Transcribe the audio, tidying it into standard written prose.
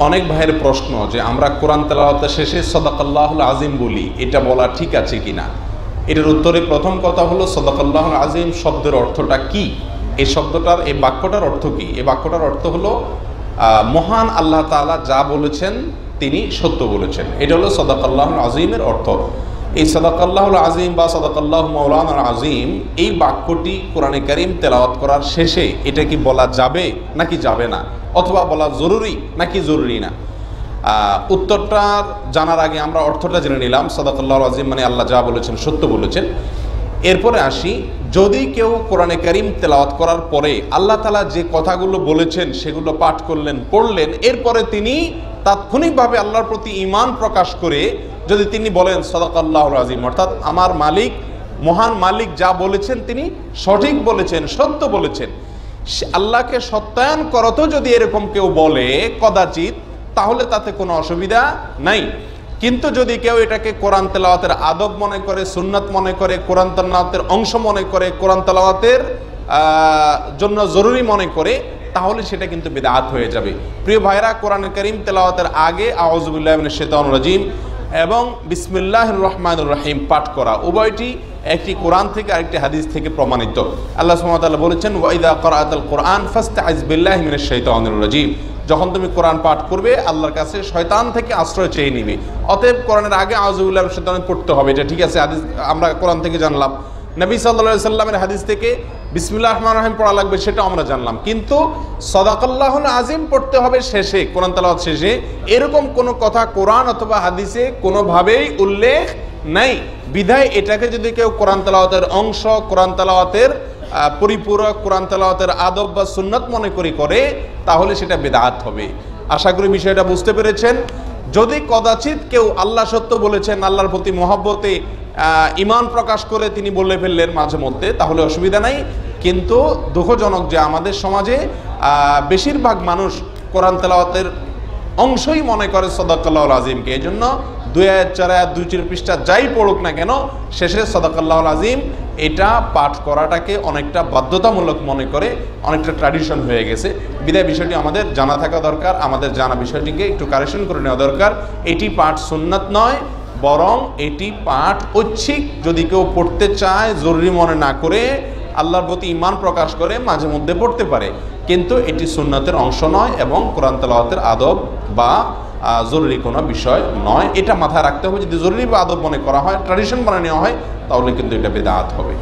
অনেক ভাইয়ের প্রশ্ন যে আমরা কোরআন তেলাওয়াতের শেষে সদাকাল্লাহুল আজিম বলি, এটা বলা ঠিক আছে কিনা। এটার উত্তরে প্রথম কথা হলো সদাকাল্লাহুল আজিম শব্দের অর্থটা কি, এই শব্দটার এই বাক্যটার অর্থ কি। এই বাক্যটার অর্থ হলো মহান আল্লাহ তাআলা যা বলেছেন তিনি সত্য বলেছেন, এটা হলো সদাকাল্লাহুল আজিমের অর্থ। এই সদাকাল্লাহুল আজিম বা সদাকাল্লাহু মাওলানাল আজিম, এই বাক্যটি কোরআনে কারীম তেলাওয়াত করার শেষে এটা কি বলা যাবে নাকি যাবে না, অথবা বলা জরুরি নাকি জরুরি না। উত্তরটার জানার আগে আমরা অর্থটা জেনে নিলাম। সাদাকাল্লাহুল আজিম মানে আল্লাহ যা বলেছেন সত্য বলেছেন। এরপরে আসি, যদি কেউ কোরআনে কারীম তেলাওয়াত করার পরে আল্লাহ তাআলা যে কথাগুলো বলেছেন সেগুলো পাঠ করলেন, পড়লেন, এরপরে তিনি তাৎক্ষণিকভাবে আল্লাহর প্রতি ঈমান প্রকাশ করে যদি তিনি বলেন সাদাকাল্লাহুল আজিম, অর্থাৎ আমার মালিক, মহান মালিক যা বলেছেন তিনি সঠিক বলেছেন, সত্য বলেছেন, আল্লাহকে সত্যায়ন করতো যদি এরকম কেউ বলে কদাচিৎ, তাহলে তাতে কোনো অসুবিধা নাই। কিন্তু যদি কেউ এটাকে কোরআন তেলাওয়াতের আদব মনে করে, সুন্নাত মনে করে, কোরআন তেলাওয়াতের অংশ মনে করে, কোরআন তেলাওয়াতের জন্য জরুরি মনে করে, তাহলে সেটা কিন্তু বিদআত হয়ে যাবে। প্রিয় ভাইরা, কোরআনে কারীম তেলাওয়াতের আগে আউযু বিল্লাহি মিনাশ শাইতানির রাজিম এবং বিসমিল্লাহির রহমানির রহিম পাঠ করা, উভয়টি একটি কোরআন থেকে আরেকটি হাদিস থেকে প্রমাণিত। আল্লাহ সুবহানাহু ওয়া তাআলা বলেছেন, ওয়া ইযা ক্বরাআতাল কোরআন ফাসতাইজ বিল্লাহি মিনাশ শাইতানির রাজিম, যখন তুমি কোরআন পাঠ করবে আল্লাহর কাছে শয়তান থেকে আশ্রয় চেয়ে নিবে। অতএব কোরআনের আগে আউযু বিল্লাহি মিনাশ শাইতানির পড়তে হবে, এটা ঠিক আছে, হাদিস আমরা কোরআন থেকে জানলাম। নবী সাল্লাল্লাহু আলাইহি সাল্লামের হাদিস থেকে বিসমিল্লাহির রহমানির রহিম পড়া লাগবে, সেটা আমরা জানলাম। কিন্তু সাদাকাল্লাহুল আজিম পড়তে হবে শেষে, কোরআন তেলাওয়াত শেষে, এরকম কোনো কথা কোরআন অথবা হাদিসে কোনোভাবেই উল্লেখ নাই। বিধায় এটাকে যদি কেউ কোরআন তেলাওয়াতের অংশ, কোরআন তেলাওয়াতের পরিপূরক, কোরআন তেলাওয়াতের আদব বা সুন্নাত মনে করে, তাহলে সেটা বিদআত হবে। আশা করি বিষয়টা বুঝতে পেরেছেন। যদি কদাচিৎ কেউ আল্লাহ সত্য বলেছেন, আল্লাহর প্রতি মহব্বতে ঈমান প্রকাশ করে তিনি বলে ফেললেন মাঝে মধ্যে, তাহলে অসুবিধা নাই। কিন্তু দুঃখজনক যে আমাদের সমাজে বেশিরভাগ মানুষ কোরআন তেলাওয়াতের অংশই মনে করে সাদাকাল্লাহুল আজিমকে। এই জন্য 2 আয়াত 4 আয়াত 2-4 পৃষ্ঠা যাই পড়ুক না কেন, শেষে সাদাকাল্লাহুল আজিম এটা পাঠ করাটাকে অনেকটা বাধ্যতামূলক মনে করে, অনেকটা ট্র্যাডিশন হয়ে গেছে। বিদায় বিষয়টি আমাদের জানা থাকা দরকার, আমাদের জানা বিষয়টিকে একটু কারেকশন করে নেওয়া দরকার। এটি পাঠ সুন্নাত নয়, বরং এটি পাঠ ঐচ্ছিক। যদি কেউ পড়তে চায়, জরুরি মনে না করে, আল্লাহর প্রতি ঈমান প্রকাশ করে মাঝে মধ্যে পড়তে পারে, কিন্তু এটি সুন্নাতের অংশ নয় এবং কোরআন তেলাওয়াতের আদব বা জরুরি কোনো বিষয় নয়। এটা মাথায় রাখতে হবে। যদি জরুরি বা আদব মনে করা হয়, ট্র্যাডিশন মনে নেওয়া হয়, তাহলে কিন্তু এটা বিদআত হবে।